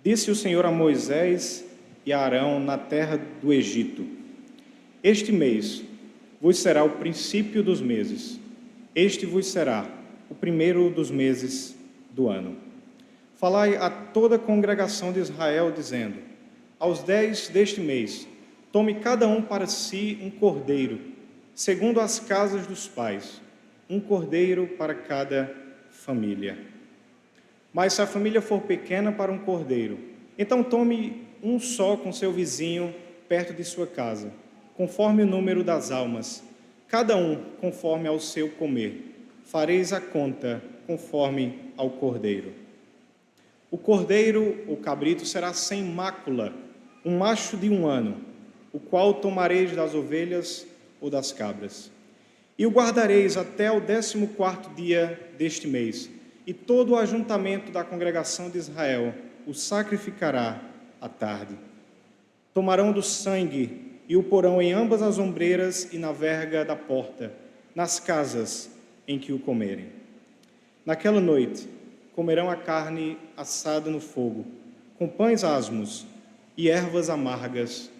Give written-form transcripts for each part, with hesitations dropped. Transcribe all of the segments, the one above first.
Disse o Senhor a Moisés e a Arão na terra do Egito: Este mês vos será o princípio dos meses, este vos será o primeiro dos meses do ano. Falai a toda a congregação de Israel, dizendo: Aos 10 deste mês, tome cada um para si um cordeiro, segundo as casas dos pais, um cordeiro para cada família. Mas se a família for pequena para um cordeiro, então tome um só com seu vizinho perto de sua casa, conforme o número das almas, cada um conforme ao seu comer. Fareis a conta conforme ao cordeiro. O cordeiro, ou cabrito, será sem mácula, um macho de 1 ano, o qual tomareis das ovelhas ou das cabras. E o guardareis até o 14º dia deste mês, e todo o ajuntamento da congregação de Israel o sacrificará à tarde. Tomarão do sangue e o porão em ambas as ombreiras e na verga da porta, nas casas em que o comerem. Naquela noite comerão a carne assada no fogo, com pães asmos e ervas amargas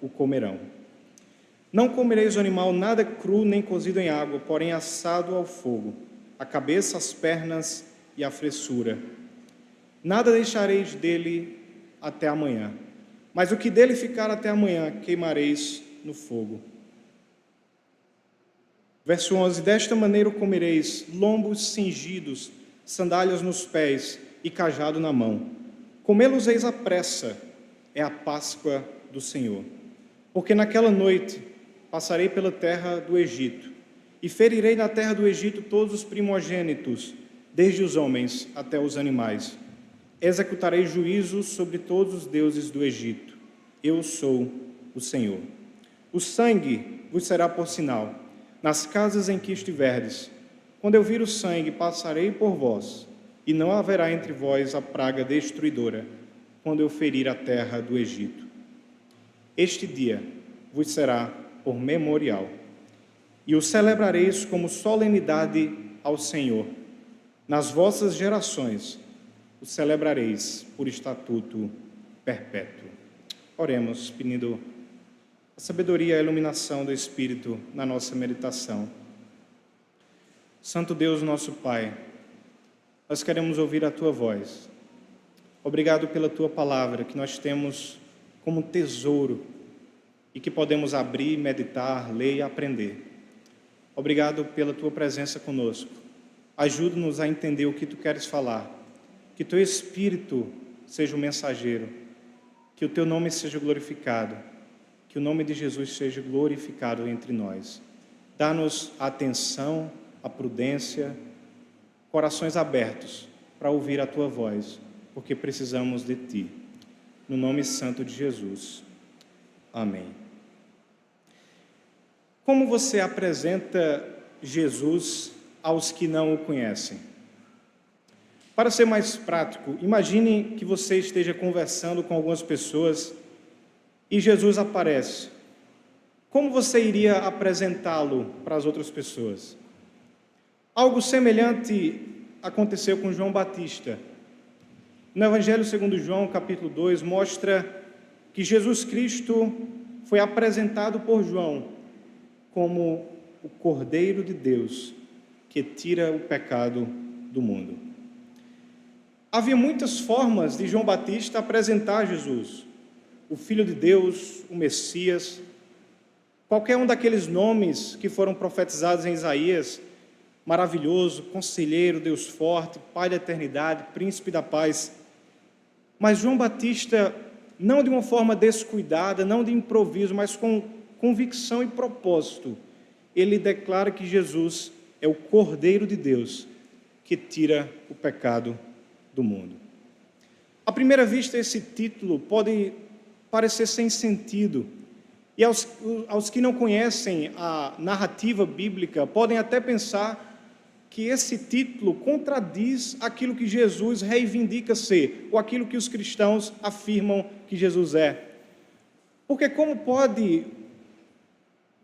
o comerão. Não comereis o animal nada cru nem cozido em água, porém assado ao fogo, a cabeça, as pernas e a fressura. Nada deixareis dele até amanhã, mas o que dele ficar até amanhã queimareis no fogo. Verso 11: Desta maneira comereis lombos cingidos, sandálias nos pés e cajado na mão. Comê-los-eis à pressa, é a Páscoa do Senhor. Porque naquela noite passarei pela terra do Egito, e ferirei na terra do Egito todos os primogênitos, desde os homens até os animais. Executarei juízo sobre todos os deuses do Egito. Eu sou o Senhor. O sangue vos será por sinal nas casas em que estiverdes. Quando eu vir o sangue, passarei por vós, e não haverá entre vós a praga destruidora, quando eu ferir a terra do Egito. Este dia vos será por memorial, e o celebrareis como solenidade ao Senhor. Nas vossas gerações o celebrareis por estatuto perpétuo. Oremos, pedindo a sabedoria e a iluminação do Espírito na nossa meditação. Santo Deus, nosso Pai, nós queremos ouvir a Tua voz. Obrigado pela Tua palavra, que nós temos como tesouro e que podemos abrir, meditar, ler e aprender. Obrigado pela Tua presença conosco. Ajuda-nos a entender o que Tu queres falar. Que Teu Espírito seja o mensageiro. Que o Teu nome seja glorificado. Que o nome de Jesus seja glorificado entre nós. Dá-nos a atenção, a prudência, corações abertos para ouvir a Tua voz, porque precisamos de Ti. No nome santo de Jesus. Amém. Como você apresenta Jesus aos que não o conhecem? Para ser mais prático, imagine que você esteja conversando com algumas pessoas e Jesus aparece. Como você iria apresentá-lo para as outras pessoas? Algo semelhante aconteceu com João Batista. No Evangelho segundo João, capítulo 2, mostra que Jesus Cristo foi apresentado por João como o Cordeiro de Deus que tira o pecado do mundo. Havia muitas formas de João Batista apresentar Jesus, o Filho de Deus, o Messias, qualquer um daqueles nomes que foram profetizados em Isaías: maravilhoso, conselheiro, Deus forte, Pai da eternidade, príncipe da paz. Mas João Batista, não de uma forma descuidada, não de improviso, mas com convicção e propósito, ele declara que Jesus é o Cordeiro de Deus que tira o pecado do mundo. À primeira vista, esse título pode parecer sem sentido, e aos que não conhecem a narrativa bíblica podem até pensar que esse título contradiz aquilo que Jesus reivindica ser, ou aquilo que os cristãos afirmam que Jesus é. Porque como pode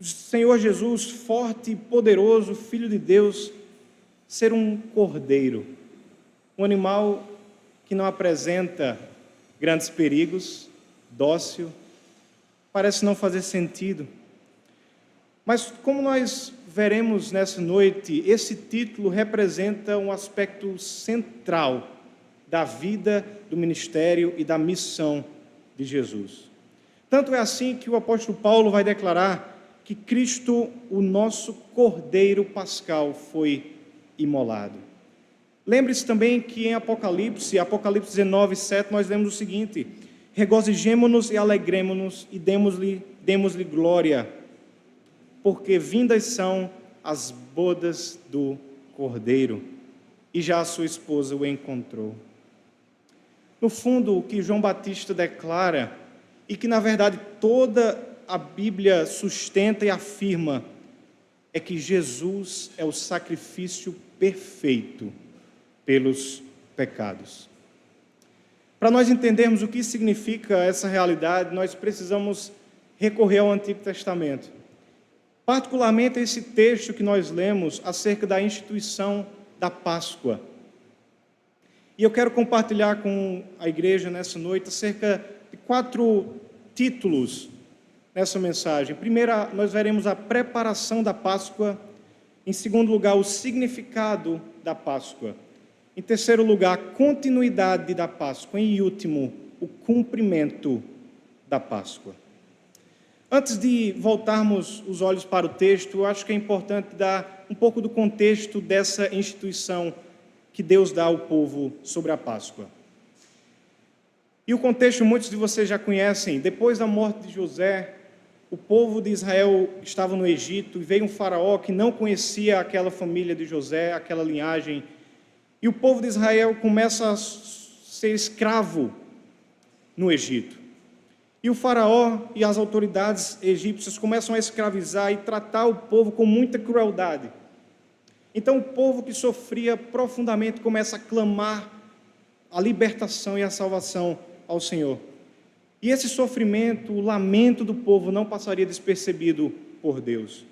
o Senhor Jesus, forte e poderoso, Filho de Deus, ser um cordeiro, um animal que não apresenta grandes perigos, dócil, parece não fazer sentido. Mas como nós veremos nessa noite, esse título representa um aspecto central da vida, do ministério e da missão de Jesus. Tanto é assim que o apóstolo Paulo vai declarar que Cristo, o nosso Cordeiro Pascal, foi imolado. Lembre-se também que em Apocalipse 19, 7, nós lemos o seguinte: regozijemo-nos e alegremo-nos e demos-lhe glória, porque vindas são as bodas do Cordeiro, e já a sua esposa o encontrou. No fundo, o que João Batista declara, e que na verdade toda a Bíblia sustenta e afirma, é que Jesus é o sacrifício perfeito pelos pecados. Para nós entendermos o que significa essa realidade, nós precisamos recorrer ao Antigo Testamento. Particularmente esse texto que nós lemos acerca da instituição da Páscoa. E eu quero compartilhar com a igreja nessa noite acerca de 4 títulos nessa mensagem. Primeiro, nós veremos a preparação da Páscoa. Em segundo lugar, o significado da Páscoa. Em terceiro lugar, a continuidade da Páscoa. E, em último, o cumprimento da Páscoa. Antes de voltarmos os olhos para o texto, eu acho que é importante dar um pouco do contexto dessa instituição que Deus dá ao povo sobre a Páscoa. E o contexto muitos de vocês já conhecem. Depois da morte de José, o povo de Israel estava no Egito e veio um faraó que não conhecia aquela família de José, aquela linhagem. E o povo de Israel começa a ser escravo no Egito. E o faraó e as autoridades egípcias começam a escravizar e tratar o povo com muita crueldade. Então o povo que sofria profundamente começa a clamar a libertação e a salvação ao Senhor. E esse sofrimento, o lamento do povo não passaria despercebido por Deus.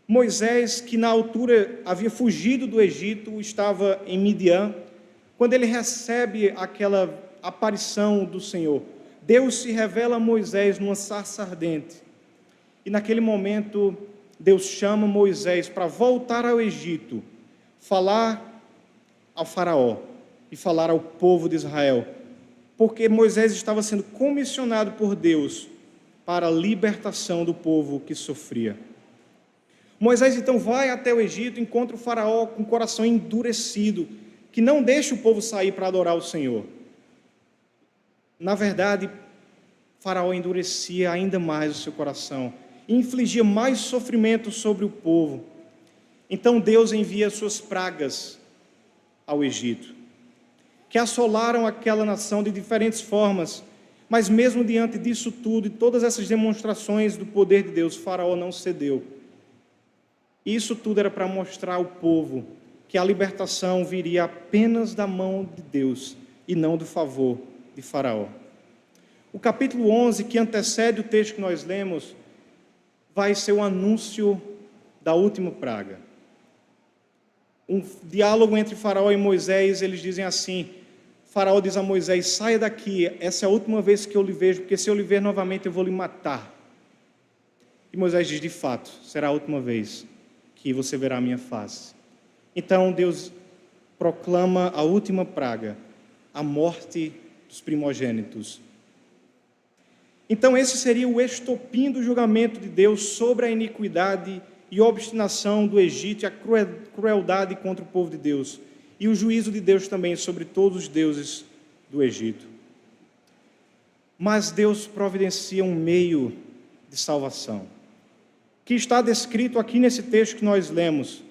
Moisés, que na altura havia fugido do Egito, estava em Midian, quando ele recebe aquela aparição do Senhor. Deus se revela a Moisés numa sarça ardente. E naquele momento, Deus chama Moisés para voltar ao Egito, falar ao faraó e falar ao povo de Israel, porque Moisés estava sendo comissionado por Deus para a libertação do povo que sofria. Moisés então vai até o Egito, encontra o faraó com o coração endurecido, que não deixa o povo sair para adorar o Senhor. Na verdade, faraó endurecia ainda mais o seu coração e infligia mais sofrimento sobre o povo. Então Deus envia suas pragas ao Egito, que assolaram aquela nação de diferentes formas, mas mesmo diante disso tudo e todas essas demonstrações do poder de Deus, faraó não cedeu. Isso tudo era para mostrar ao povo que a libertação viria apenas da mão de Deus e não do favor de faraó. O capítulo 11, que antecede o texto que nós lemos, vai ser o anúncio da última praga. Um diálogo entre faraó e Moisés, eles dizem assim: faraó diz a Moisés: saia daqui, essa é a última vez que eu lhe vejo, porque se eu lhe ver novamente eu vou lhe matar. E Moisés diz: de fato, será a última vez que você verá a minha face. Então Deus proclama a última praga, a morte dos primogênitos. Então esse seria o estopim do julgamento de Deus sobre a iniquidade e obstinação do Egito e a crueldade contra o povo de Deus. E o juízo de Deus também sobre todos os deuses do Egito. Mas Deus providencia um meio de salvação, que está descrito aqui nesse texto que nós lemos.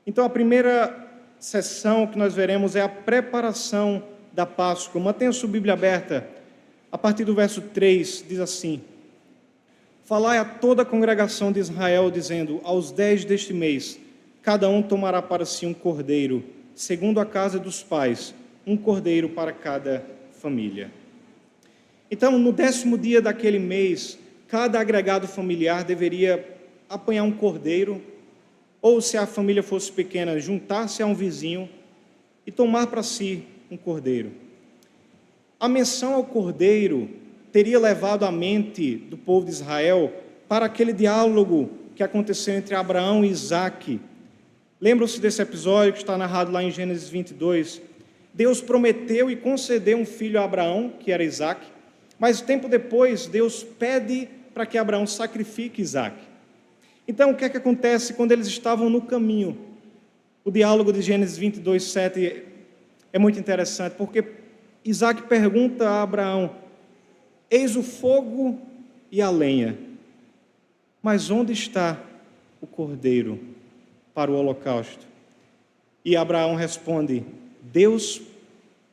Então a primeira sessão que nós veremos é a preparação da Páscoa. Mantenha sua Bíblia aberta. A partir do verso 3, diz assim: falai a toda a congregação de Israel, dizendo: aos 10 deste mês, cada um tomará para si um cordeiro, segundo a casa dos pais, um cordeiro para cada família. Então, no 10º dia daquele mês, cada agregado familiar deveria apanhar um cordeiro, ou se a família fosse pequena, juntar-se a um vizinho e tomar para si um cordeiro. A menção ao cordeiro teria levado a mente do povo de Israel para aquele diálogo que aconteceu entre Abraão e Isaque. Lembram-se desse episódio que está narrado lá em Gênesis 22? Deus prometeu e concedeu um filho a Abraão, que era Isaque, mas tempo depois Deus pede para que Abraão sacrifique Isaque. Então, o que é que acontece quando eles estavam no caminho? O diálogo de Gênesis 22, 7 é muito interessante, porque Isaque pergunta a Abraão: eis o fogo e a lenha, mas onde está o cordeiro para o holocausto? E Abraão responde: Deus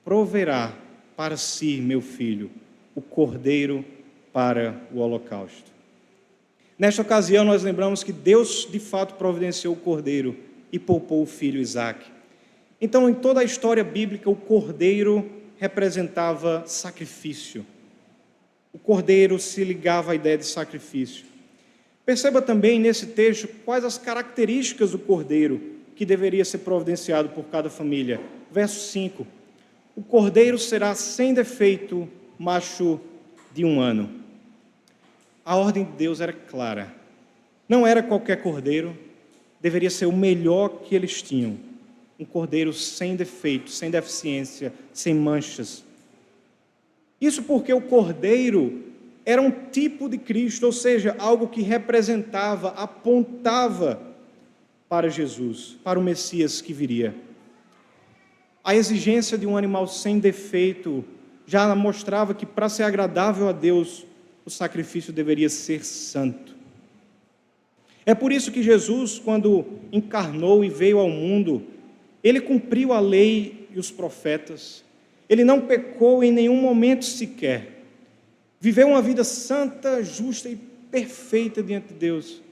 proverá para si, meu filho, o cordeiro para o holocausto. Nesta ocasião, nós lembramos que Deus, de fato, providenciou o cordeiro e poupou o filho Isaque. Então, em toda a história bíblica, o cordeiro representava sacrifício. O cordeiro se ligava à ideia de sacrifício. Perceba também nesse texto quais as características do cordeiro que deveria ser providenciado por cada família. Verso 5: o cordeiro será sem defeito, macho de 1 ano. A ordem de Deus era clara. Não era qualquer cordeiro, deveria ser o melhor que eles tinham. Um cordeiro sem defeito, sem deficiência, sem manchas. Isso porque o cordeiro era um tipo de Cristo, ou seja, algo que representava, apontava para Jesus, para o Messias que viria. A exigência de um animal sem defeito já mostrava que, para ser agradável a Deus, o sacrifício deveria ser santo. É por isso que Jesus, quando encarnou e veio ao mundo, ele cumpriu a lei e os profetas. Ele não pecou em nenhum momento sequer. Viveu uma vida santa, justa e perfeita diante de Deus,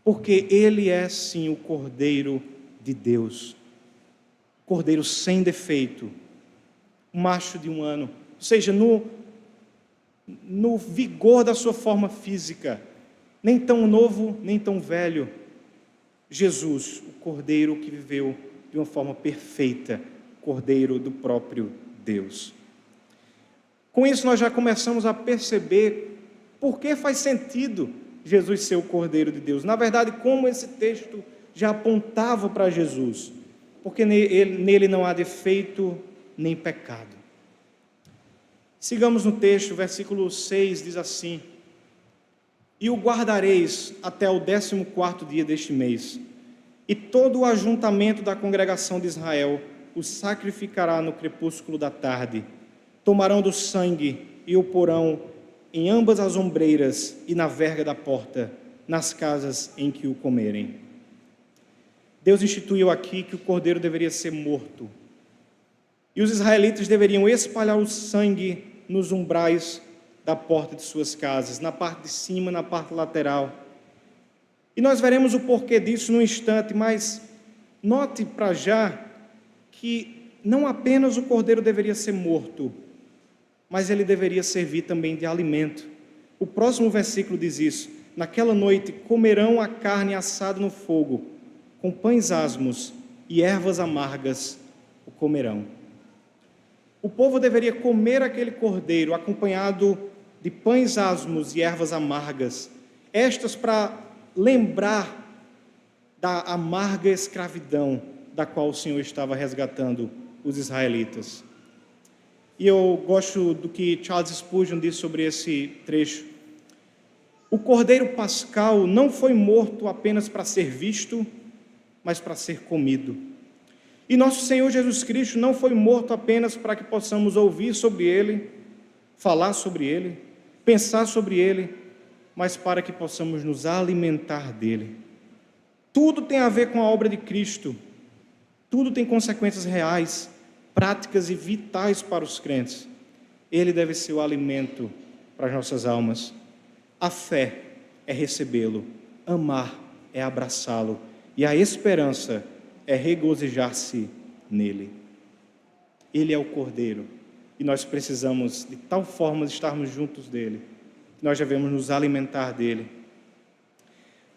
porque ele é sim o Cordeiro de Deus, cordeiro sem defeito, macho de 1 ano, ou seja, no vigor da sua forma física, nem tão novo, nem tão velho. Jesus, o cordeiro que viveu de uma forma perfeita, cordeiro do próprio Deus. Com isso nós já começamos a perceber por que faz sentido Jesus ser o Cordeiro de Deus. Na verdade, como esse texto já apontava para Jesus, porque nele não há defeito nem pecado. Sigamos no texto, versículo 6 diz assim: e o guardareis até o 14º dia deste mês, e todo o ajuntamento da congregação de Israel o sacrificará no crepúsculo da tarde. Tomarão do sangue e o porão em ambas as ombreiras e na verga da porta, nas casas em que o comerem. Deus instituiu aqui que o cordeiro deveria ser morto. E os israelitas deveriam espalhar o sangue nos umbrais da porta de suas casas, na parte de cima, na parte lateral. E nós veremos o porquê disso num instante, mas note para já que não apenas o cordeiro deveria ser morto, mas ele deveria servir também de alimento. O próximo versículo diz isso: naquela noite comerão a carne assada no fogo, com pães asmos e ervas amargas o comerão. O povo deveria comer aquele cordeiro acompanhado de pães asmos e ervas amargas, estas para lembrar da amarga escravidão da qual o Senhor estava resgatando os israelitas. E eu gosto do que Charles Spurgeon diz sobre esse trecho. O cordeiro pascal não foi morto apenas para ser visto, mas para ser comido. E nosso Senhor Jesus Cristo não foi morto apenas para que possamos ouvir sobre Ele, falar sobre Ele, pensar sobre Ele, mas para que possamos nos alimentar dEle. Tudo tem a ver com a obra de Cristo. Tudo tem consequências reais, práticas e vitais para os crentes. Ele deve ser o alimento para as nossas almas. A fé é recebê-lo, amar é abraçá-lo, e a esperança é regozijar-se nele. Ele é o Cordeiro, e nós precisamos de tal forma de estarmos juntos dele, que nós devemos nos alimentar dele.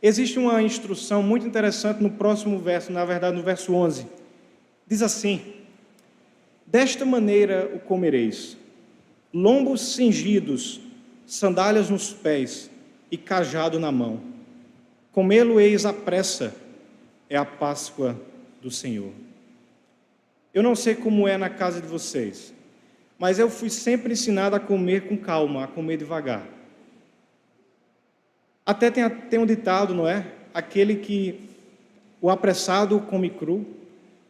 Existe uma instrução muito interessante no próximo verso, na verdade no verso 11. Diz assim: desta maneira o comereis, lombos cingidos, sandálias nos pés e cajado na mão. Comê-lo-eis à pressa, é a Páscoa do Senhor. Eu não sei como é na casa de vocês, mas eu fui sempre ensinado a comer com calma, a comer devagar. Até tem um ditado, não é? Aquele que o apressado come cru,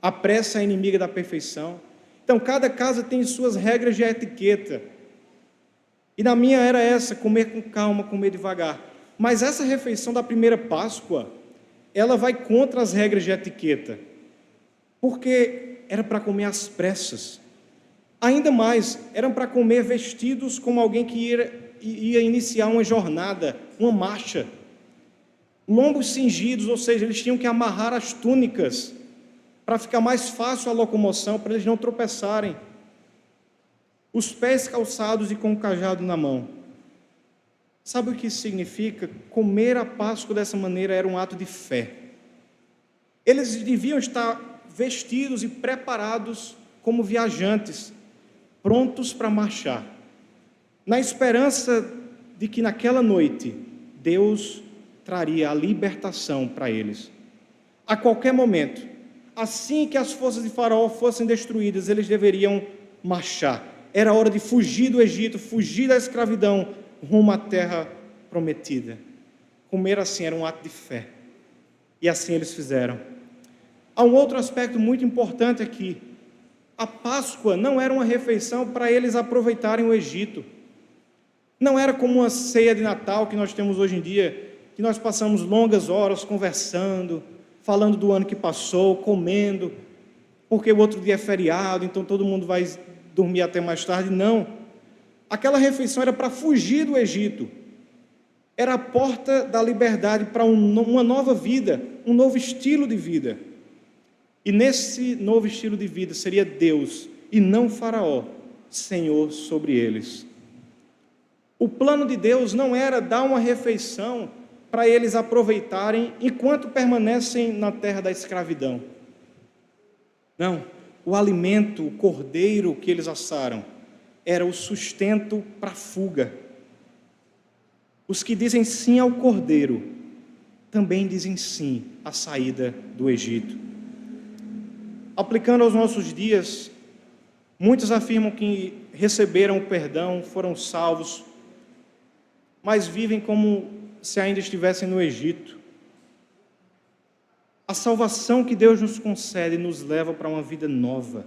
a pressa é inimiga da perfeição. Então, cada casa tem suas regras de etiqueta. E na minha era essa, comer com calma, comer devagar. Mas essa refeição da primeira Páscoa, ela vai contra as regras de etiqueta. Porque era para comer às pressas. Ainda mais, eram para comer vestidos como alguém que ia iniciar uma jornada, uma marcha. Lombos cingidos, ou seja, eles tinham que amarrar as túnicas para ficar mais fácil a locomoção, para eles não tropeçarem. Os pés calçados e com o cajado na mão. Sabe o que isso significa? Comer a Páscoa dessa maneira era um ato de fé. Eles deviam estar vestidos e preparados como viajantes, prontos para marchar, na esperança de que naquela noite Deus traria a libertação para eles. A qualquer momento, assim que as forças de Faraó fossem destruídas, eles deveriam marchar. Era hora de fugir do Egito, fugir da escravidão, rumo à terra prometida. Comer assim era um ato de fé. E assim eles fizeram. Há um outro aspecto muito importante aqui. A Páscoa não era uma refeição para eles aproveitarem o Egito. Não era como uma ceia de Natal que nós temos hoje em dia, que nós passamos longas horas conversando, falando do ano que passou, comendo, porque o outro dia é feriado, então todo mundo vai dormir até mais tarde. Não. Aquela refeição era para fugir do Egito. Era a porta da liberdade para uma nova vida, um novo estilo de vida. E nesse novo estilo de vida seria Deus, e não Faraó, Senhor sobre eles. O plano de Deus não era dar uma refeição para eles aproveitarem enquanto permanecem na terra da escravidão. Não, o alimento, o cordeiro que eles assaram, era o sustento para a fuga. Os que dizem sim ao cordeiro, também dizem sim à saída do Egito. Aplicando aos nossos dias, muitos afirmam que receberam o perdão, foram salvos, mas vivem como se ainda estivessem no Egito. A salvação que Deus nos concede nos leva para uma vida nova.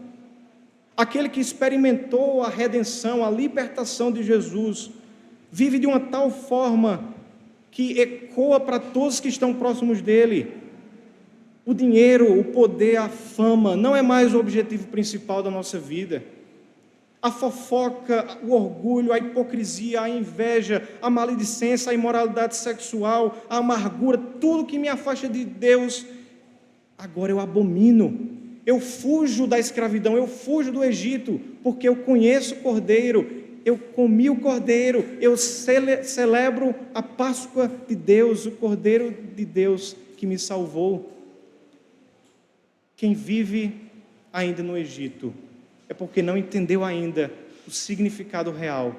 Aquele que experimentou a redenção, a libertação de Jesus, vive de uma tal forma que ecoa para todos que estão próximos dele. O dinheiro, o poder, a fama não é mais o objetivo principal da nossa vida. A fofoca, o orgulho, a hipocrisia, a inveja, a maledicência, a imoralidade sexual, a amargura, tudo que me afasta de Deus, agora eu abomino. Eu fujo da escravidão, eu fujo do Egito, porque eu conheço o Cordeiro, eu comi o Cordeiro, eu celebro a Páscoa de Deus, o Cordeiro de Deus que me salvou. Quem vive ainda no Egito é porque não entendeu ainda o significado real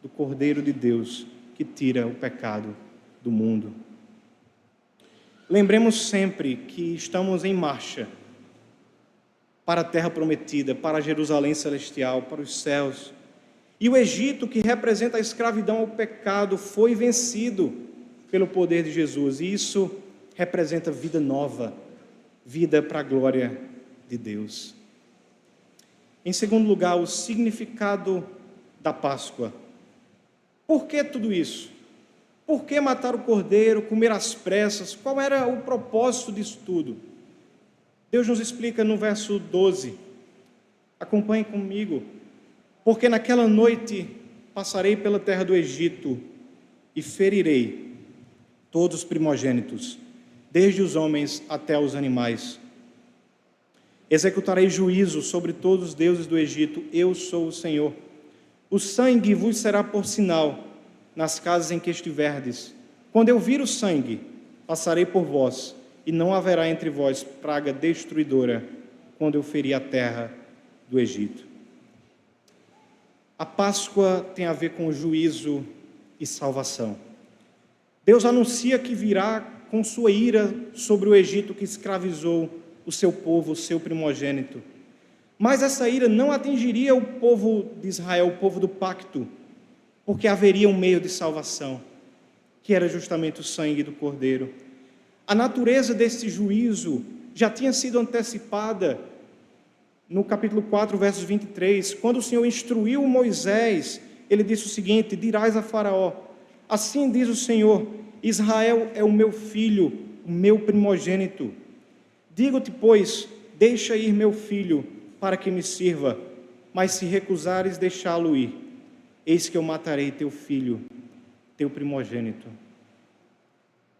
do Cordeiro de Deus que tira o pecado do mundo. Lembremos sempre que estamos em marcha para a terra prometida, para Jerusalém celestial, para os céus. E o Egito, que representa a escravidão ao pecado, foi vencido pelo poder de Jesus. E isso representa vida nova, vida para a glória de Deus. Em segundo lugar, o significado da Páscoa. Por que tudo isso? Por que matar o cordeiro, comer às pressas? Qual era o propósito disso tudo? Deus nos explica no verso 12. Acompanhe comigo. Porque naquela noite passarei pela terra do Egito e ferirei todos os primogênitos, desde os homens até os animais. Executarei juízo sobre todos os deuses do Egito, eu sou o Senhor. O sangue vos será por sinal nas casas em que estiverdes. Quando eu vir o sangue, passarei por vós, e não haverá entre vós praga destruidora, quando eu ferir a terra do Egito. A Páscoa tem a ver com juízo e salvação. Deus anuncia que virá com sua ira sobre o Egito que escravizou o seu povo, o seu primogênito. Mas essa ira não atingiria o povo de Israel, o povo do pacto, porque haveria um meio de salvação, que era justamente o sangue do Cordeiro. A natureza desse juízo já tinha sido antecipada no capítulo 4, versos 23, quando o Senhor instruiu Moisés, ele disse o seguinte: dirás a Faraó, assim diz o Senhor, Israel é o meu filho, o meu primogênito. Digo-te, pois, deixa ir meu filho, para que me sirva, mas se recusares deixá-lo ir, eis que eu matarei teu filho, teu primogênito.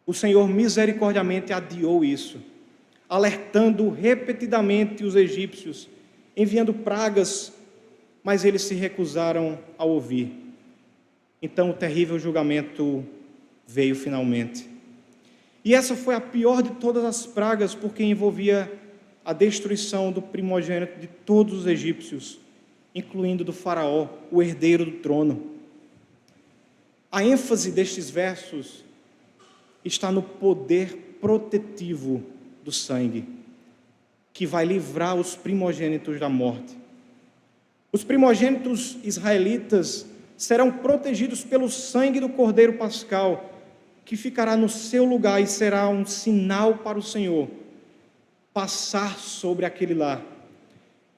O Senhor misericordiamente adiou isso, alertando repetidamente os egípcios, enviando pragas, mas eles se recusaram a ouvir. Então o terrível julgamento veio finalmente. E essa foi a pior de todas as pragas, porque envolvia a destruição do primogênito de todos os egípcios, incluindo do faraó, o herdeiro do trono. A ênfase destes versos está no poder protetivo do sangue, que vai livrar os primogênitos da morte. Os primogênitos israelitas serão protegidos pelo sangue do Cordeiro Pascal, que ficará no seu lugar e será um sinal para o Senhor passar sobre aquele lar.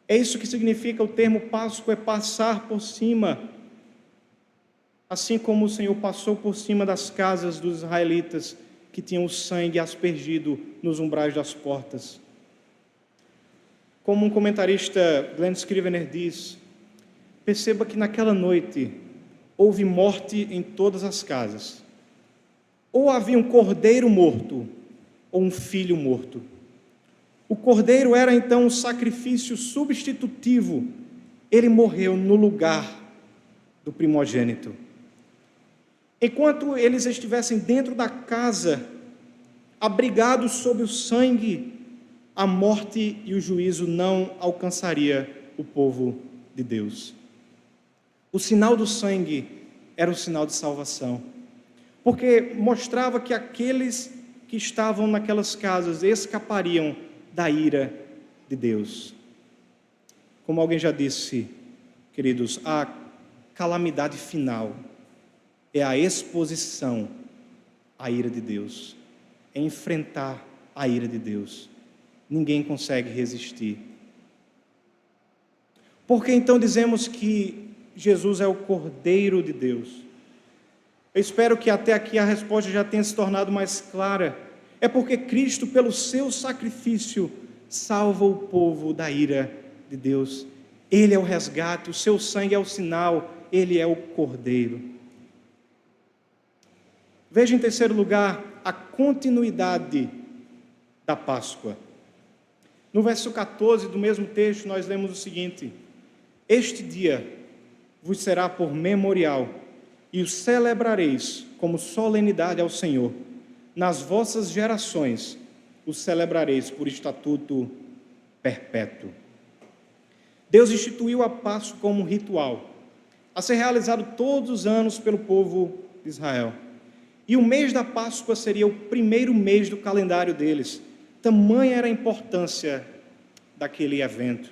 É isso que significa o termo Páscoa, é passar por cima. Assim como o Senhor passou por cima das casas dos israelitas que tinham o sangue aspergido nos umbrais das portas. Como um comentarista, Glenn Scrivener, diz, perceba que naquela noite houve morte em todas as casas. Ou havia um cordeiro morto, ou um filho morto. O cordeiro era então um sacrifício substitutivo. Ele morreu no lugar do primogênito. Enquanto eles estivessem dentro da casa, abrigados sob o sangue, a morte e o juízo não alcançaria o povo de Deus. O sinal do sangue era o sinal de salvação, porque mostrava que aqueles que estavam naquelas casas escapariam da ira de Deus. Como alguém já disse, queridos, a calamidade final é a exposição à ira de Deus, é enfrentar a ira de Deus. Ninguém consegue resistir. Por que então dizemos que Jesus é o Cordeiro de Deus? Eu espero que até aqui a resposta já tenha se tornado mais clara. É porque Cristo, pelo seu sacrifício, salva o povo da ira de Deus. Ele é o resgate, o seu sangue é o sinal, ele é o Cordeiro. Veja em terceiro lugar a continuidade da Páscoa. No verso 14 do mesmo texto nós lemos o seguinte: este dia vos será por memorial, e o celebrareis como solenidade ao Senhor. Nas vossas gerações o celebrareis por estatuto perpétuo. Deus instituiu a Páscoa como um ritual, a ser realizado todos os anos pelo povo de Israel. E o mês da Páscoa seria o primeiro mês do calendário deles. Tamanha era a importância daquele evento.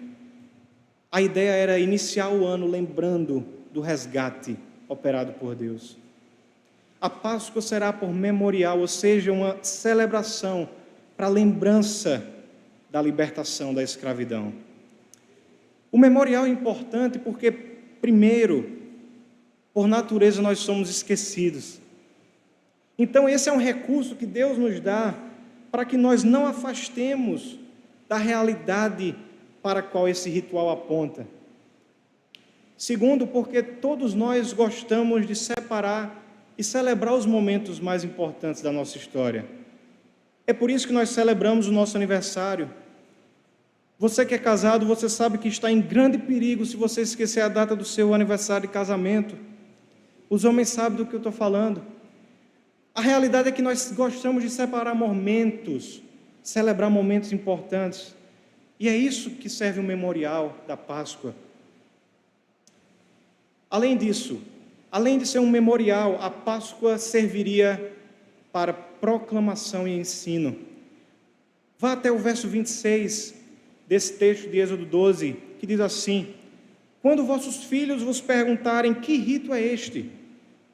A ideia era iniciar o ano lembrando do resgate operado por Deus. A Páscoa será por memorial, ou seja, uma celebração para a lembrança da libertação da escravidão. O memorial é importante porque, primeiro, por natureza nós somos esquecidos. Então esse é um recurso que Deus nos dá para que nós não afastemos da realidade para a qual esse ritual aponta. Segundo, porque todos nós gostamos de separar e celebrar os momentos mais importantes da nossa história. É por isso que nós celebramos o nosso aniversário. Você que é casado, você sabe que está em grande perigo se você esquecer a data do seu aniversário de casamento. Os homens sabem do que eu estou falando. A realidade é que nós gostamos de separar momentos, celebrar momentos importantes. E é isso que serve o memorial da Páscoa. Além disso, além de ser um memorial, a Páscoa serviria para proclamação e ensino. Vá até o verso 26 desse texto de Êxodo 12, que diz assim: quando vossos filhos vos perguntarem que rito é este,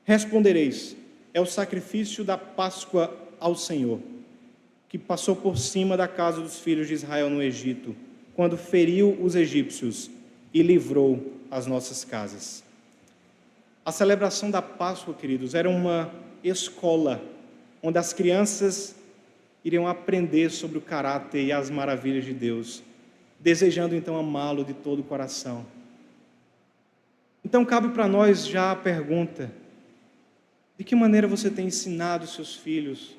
respondereis: é o sacrifício da Páscoa ao Senhor, que passou por cima da casa dos filhos de Israel no Egito, quando feriu os egípcios e livrou as nossas casas. A celebração da Páscoa, queridos, era uma escola onde as crianças iriam aprender sobre o caráter e as maravilhas de Deus, desejando então amá-lo de todo o coração. Então cabe para nós já a pergunta: de que maneira você tem ensinado seus filhos?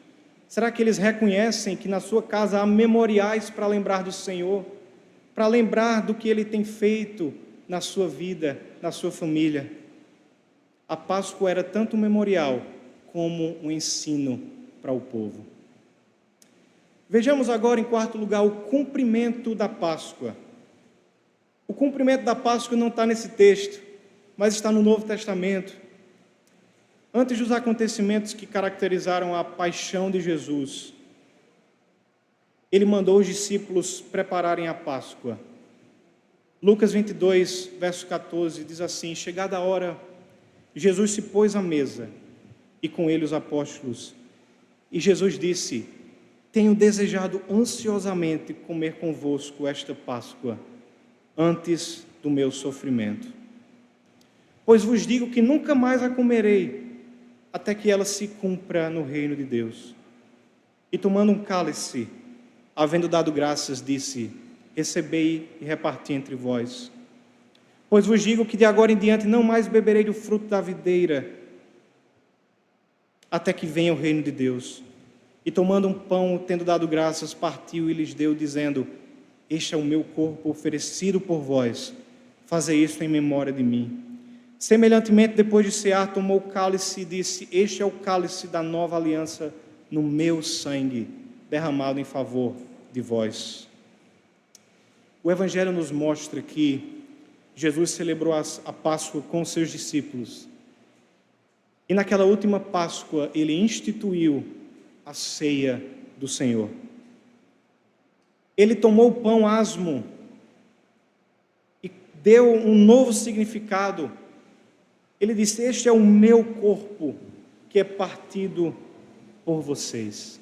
Será que eles reconhecem que na sua casa há memoriais para lembrar do Senhor, para lembrar do que Ele tem feito na sua vida, na sua família? A Páscoa era tanto um memorial como um ensino para o povo. Vejamos agora, em quarto lugar, o cumprimento da Páscoa. O cumprimento da Páscoa não está nesse texto, mas está no Novo Testamento. Antes dos acontecimentos que caracterizaram a paixão de Jesus, Ele mandou os discípulos prepararem a Páscoa. Lucas 22, verso 14, diz assim: chegada a hora, Jesus se pôs à mesa, e com ele os apóstolos. E Jesus disse: tenho desejado ansiosamente comer convosco esta Páscoa, antes do meu sofrimento. Pois vos digo que nunca mais a comerei, até que ela se cumpra no reino de Deus. E tomando um cálice, havendo dado graças, disse: recebei e reparti entre vós. Pois vos digo que de agora em diante não mais beberei do fruto da videira, até que venha o reino de Deus. E tomando um pão, tendo dado graças, partiu e lhes deu, dizendo: este é o meu corpo oferecido por vós, fazei isto em memória de mim. Semelhantemente, depois de cear, tomou o cálice e disse: este é o cálice da nova aliança no meu sangue, derramado em favor de vós. O Evangelho nos mostra que Jesus celebrou a Páscoa com seus discípulos. E naquela última Páscoa, Ele instituiu a ceia do Senhor. Ele tomou o pão asmo e deu um novo significado. Ele disse: este é o meu corpo, que é partido por vocês.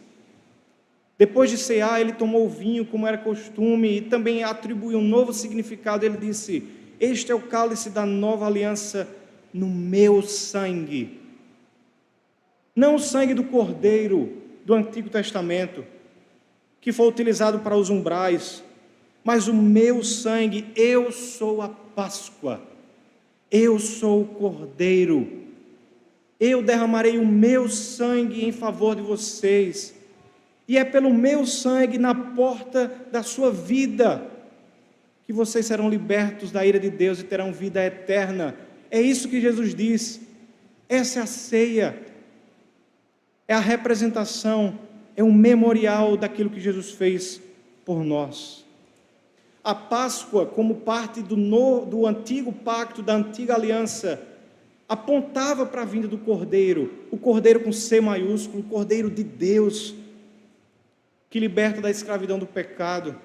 Depois de cear, ele tomou o vinho, como era costume, e também atribuiu um novo significado. Ele disse: este é o cálice da nova aliança no meu sangue. Não o sangue do Cordeiro do Antigo Testamento, que foi utilizado para os umbrais, mas o meu sangue. Eu sou a Páscoa, eu sou o Cordeiro, eu derramarei o meu sangue em favor de vocês, e é pelo meu sangue na porta da sua vida que vocês serão libertos da ira de Deus e terão vida eterna. É isso que Jesus diz. Essa é a ceia, é a representação, é um memorial daquilo que Jesus fez por nós. A Páscoa, como parte do antigo pacto, da antiga aliança, apontava para a vinda do Cordeiro, o Cordeiro com C maiúsculo, o Cordeiro de Deus, que liberta da escravidão do pecado.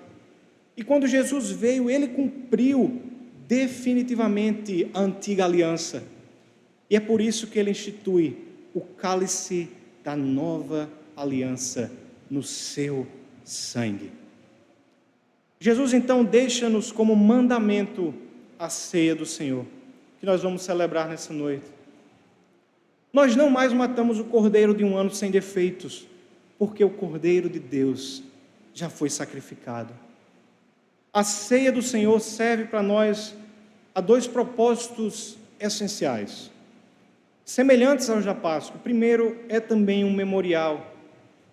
E quando Jesus veio, Ele cumpriu definitivamente a antiga aliança. E é por isso que Ele institui o cálice da nova aliança no seu sangue. Jesus então deixa-nos como mandamento a ceia do Senhor, que nós vamos celebrar nessa noite. Nós não mais matamos o cordeiro de um ano sem defeitos, porque o Cordeiro de Deus já foi sacrificado. A ceia do Senhor serve para nós a dois propósitos essenciais, semelhantes aos da Páscoa. O primeiro é também um memorial.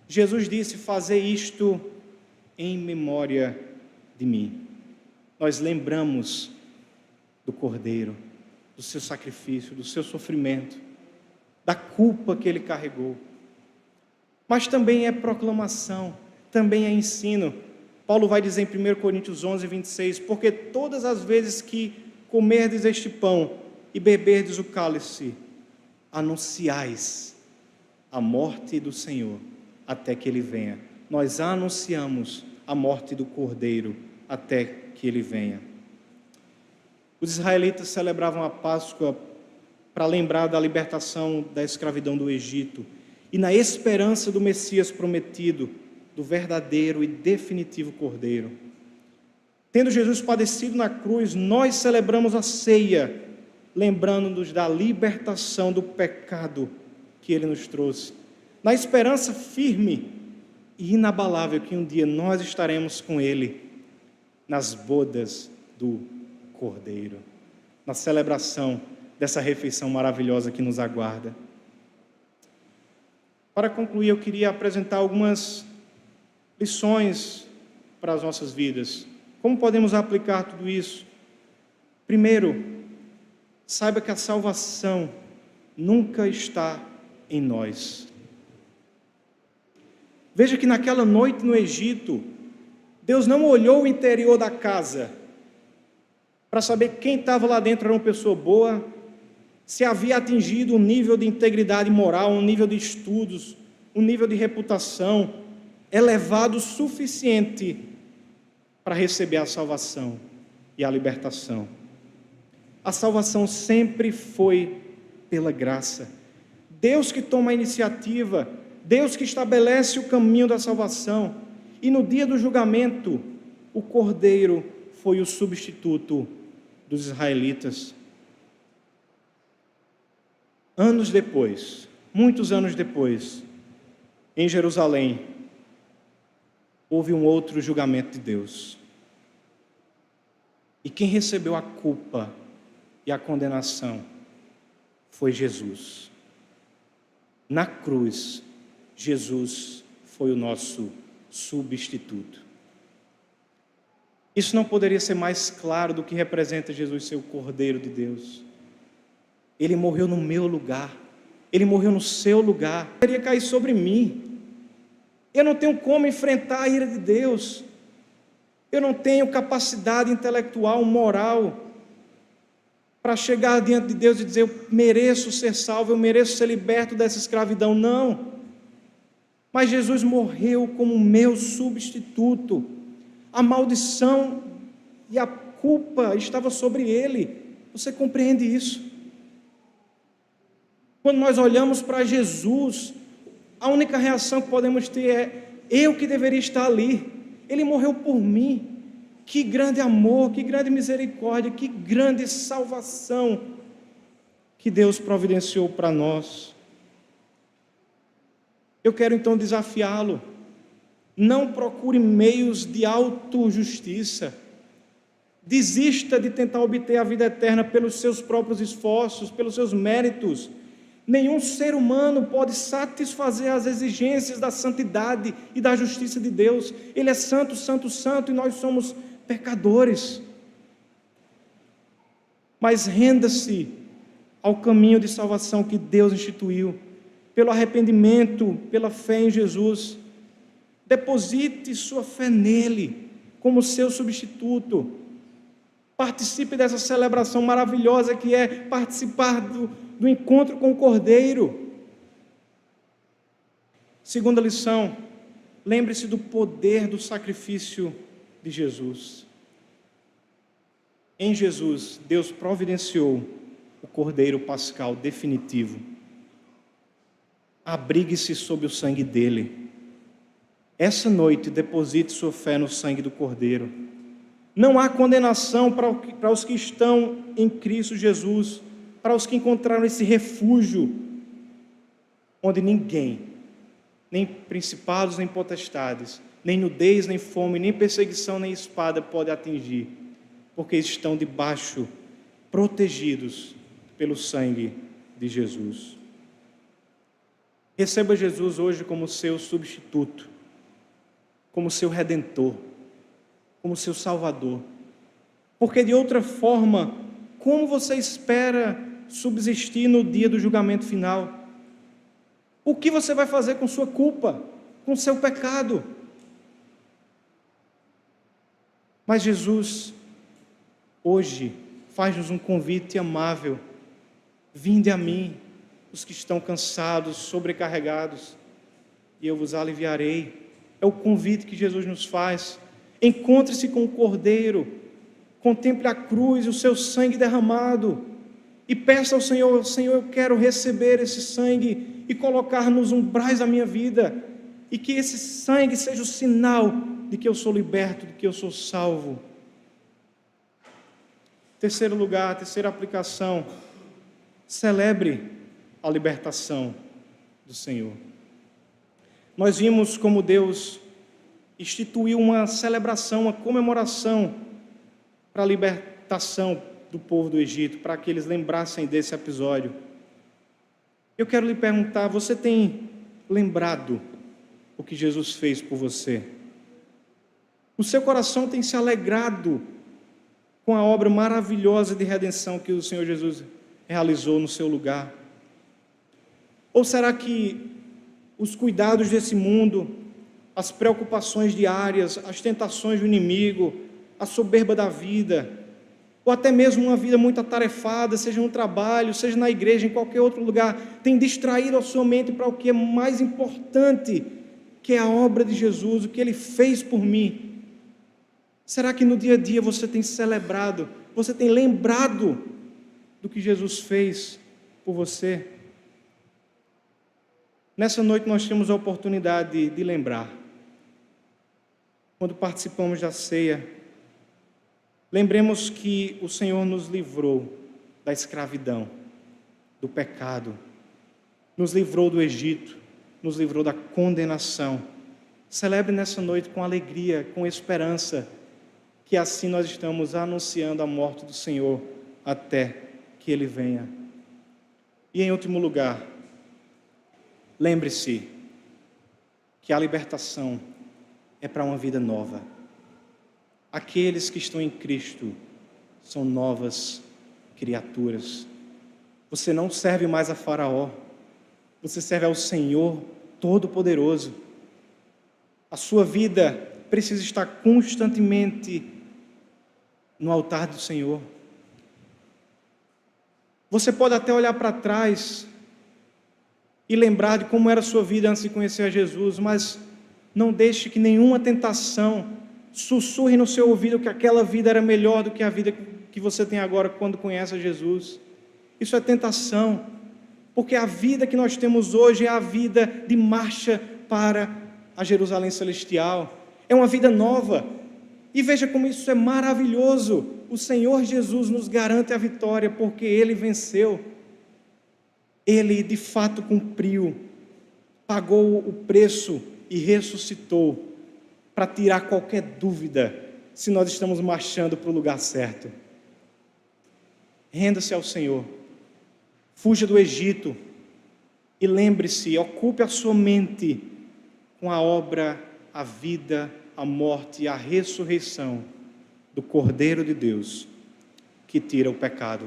Jesus disse: fazei isto em memória de mim. Nós lembramos do Cordeiro, do seu sacrifício, do seu sofrimento, da culpa que Ele carregou. Mas também é proclamação, também é ensino. Paulo vai dizer em 1 Coríntios 11, 26, porque todas as vezes que comerdes este pão e beberdes o cálice, anunciais a morte do Senhor até que Ele venha. Nós anunciamos a morte do Cordeiro até que Ele venha. Os israelitas celebravam a Páscoa para lembrar da libertação da escravidão do Egito e na esperança do Messias prometido, do verdadeiro e definitivo Cordeiro. Tendo Jesus padecido na cruz, nós celebramos a ceia, lembrando-nos da libertação do pecado que Ele nos trouxe, na esperança firme e inabalável que um dia nós estaremos com Ele nas bodas do Cordeiro, na celebração dessa refeição maravilhosa que nos aguarda. Para concluir, eu queria apresentar algumas lições para as nossas vidas. Como podemos aplicar tudo isso? Primeiro, saiba que a salvação nunca está em nós. Veja que naquela noite no Egito, Deus não olhou o interior da casa para saber quem estava lá dentro era uma pessoa boa, se havia atingido um nível de integridade moral, um nível de estudos, um nível de reputação elevado o suficiente para receber a salvação e a libertação. A salvação sempre foi pela graça. Deus que toma a iniciativa, Deus que estabelece o caminho da salvação. E no dia do julgamento, o Cordeiro foi o substituto dos israelitas. Anos depois, muitos anos depois, em Jerusalém, houve um outro julgamento de Deus. E quem recebeu a culpa e a condenação foi Jesus. Na cruz, Jesus foi o nosso substituto. Isso não poderia ser mais claro do que representa Jesus ser o Cordeiro de Deus. Ele morreu no meu lugar, Ele morreu no seu lugar, poderia cair sobre mim. Eu não tenho como enfrentar a ira de Deus, eu não tenho capacidade intelectual, moral, para chegar diante de Deus e dizer, eu mereço ser salvo, eu mereço ser liberto dessa escravidão, não. Mas Jesus morreu como meu substituto, a maldição e a culpa estava sobre Ele, você compreende isso? Quando nós olhamos para Jesus, a única reação que podemos ter é, eu que deveria estar ali, Ele morreu por mim. Que grande amor, que grande misericórdia, que grande salvação que Deus providenciou para nós. Eu quero então desafiá-lo, não procure meios de autojustiça, desista de tentar obter a vida eterna pelos seus próprios esforços, pelos seus méritos. Nenhum ser humano pode satisfazer as exigências da santidade e da justiça de Deus. Ele é santo, santo, santo e nós somos pecadores. Mas renda-se ao caminho de salvação que Deus instituiu, pelo arrependimento, pela fé em Jesus. Deposite sua fé nele, como seu substituto. Participe dessa celebração maravilhosa que é participar do encontro com o Cordeiro. Segunda lição, lembre-se do poder do sacrifício de Jesus. Em Jesus, Deus providenciou o Cordeiro Pascal definitivo. Abrigue-se sob o sangue dele. Essa noite, deposite sua fé no sangue do Cordeiro. Não há condenação para os que estão em Cristo Jesus, para os que encontraram esse refúgio, onde ninguém, nem principados, nem potestades, nem nudez, nem fome, nem perseguição, nem espada pode atingir, porque estão debaixo, protegidos pelo sangue de Jesus. Receba Jesus hoje como seu substituto, como seu redentor, como seu salvador, porque de outra forma, como você espera subsistir no dia do julgamento final? O que você vai fazer com sua culpa, com seu pecado? Mas Jesus, hoje, faz-nos um convite amável Vinde a mim, os que estão cansados, sobrecarregados, e eu vos aliviarei. É o convite que Jesus nos faz. Encontre-se com o Cordeiro, contemple a cruz, o seu sangue derramado, e peça ao Senhor: Senhor, eu quero receber esse sangue e colocar nos umbrais da minha vida, e que esse sangue seja o sinal de que eu sou liberto, de que eu sou salvo. Terceiro lugar, terceira aplicação: celebre a libertação do Senhor. Nós vimos como Deus instituiu uma celebração, uma comemoração para a libertação do povo do Egito, para que eles lembrassem desse episódio. Eu quero lhe perguntar: você tem lembrado o que Jesus fez por você? O seu coração tem se alegrado com a obra maravilhosa de redenção que o Senhor Jesus realizou no seu lugar? Ou será que os cuidados desse mundo, as preocupações diárias, as tentações do inimigo, a soberba da vida, ou até mesmo uma vida muito atarefada, seja no trabalho, seja na igreja, em qualquer outro lugar, tem distraído a sua mente para o que é mais importante, que é a obra de Jesus, o que Ele fez por mim? Será que no dia a dia você tem celebrado, você tem lembrado do que Jesus fez por você? Nessa noite nós temos a oportunidade de lembrar. Quando participamos da ceia, lembremos que o Senhor nos livrou da escravidão, do pecado, nos livrou do Egito, nos livrou da condenação. Celebre nessa noite com alegria, com esperança, que assim nós estamos anunciando a morte do Senhor até que Ele venha. E em último lugar, lembre-se que a libertação é para uma vida nova. Aqueles que estão em Cristo são novas criaturas. Você não serve mais a Faraó, você serve ao Senhor Todo-Poderoso. A sua vida precisa estar constantemente no altar do Senhor. Você pode até olhar para trás e lembrar de como era a sua vida antes de conhecer a Jesus, mas não deixe que nenhuma tentação sussurre no seu ouvido que aquela vida era melhor do que a vida que você tem agora quando conhece a Jesus. Isso é tentação, porque a vida que nós temos hoje é a vida de marcha para a Jerusalém Celestial. É uma vida nova. E veja como isso é maravilhoso. O Senhor Jesus nos garante a vitória, porque Ele venceu. Ele de fato cumpriu, pagou o preço e ressuscitou para tirar qualquer dúvida se nós estamos marchando para o lugar certo. Renda-se ao Senhor, fuja do Egito e lembre-se, ocupe a sua mente com a obra, a vida, a morte e a ressurreição do Cordeiro de Deus, que tira o pecado